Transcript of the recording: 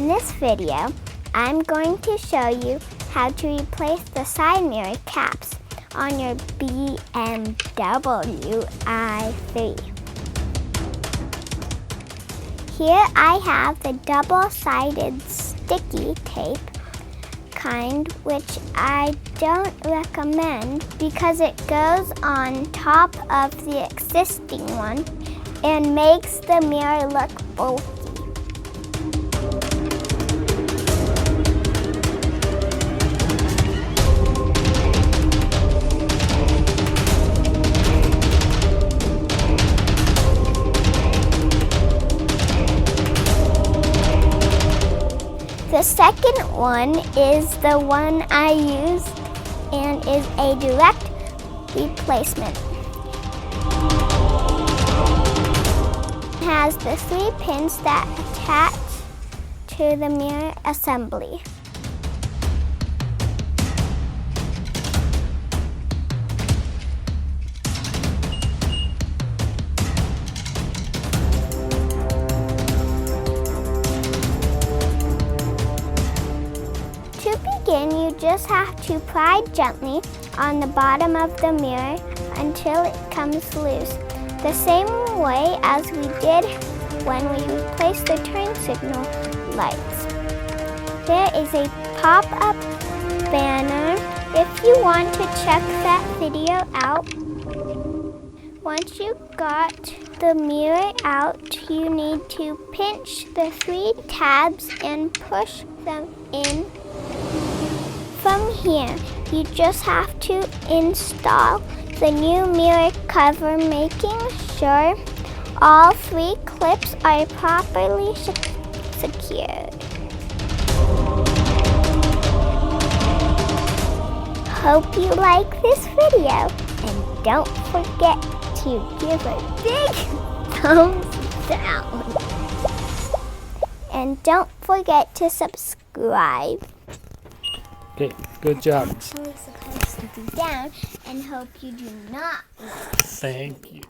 In this video, I'm going to show you how to replace the side mirror caps on your BMW i3. Here I have the double-sided sticky tape kind, which I don't recommend because it goes on top of the existing one and makes the mirror look bulky. The second one is the one I use and is a direct replacement. It has the 3 pins that attach to the mirror assembly. To begin, you just have to pry gently on the bottom of the mirror until it comes loose, the same way as we did when we replaced the turn signal lights. There is a pop-up banner if you want to check that video out. Once you got the mirror out, you need to pinch the 3 tabs and push them in. From here, you just have to install the new mirror cover, making sure all 3 clips are properly secured. Hope you like this video, and don't forget to give a big thumbs down. And don't forget to subscribe. Okay, good job. It's actually supposed to be down, and hope you do not. Thank you.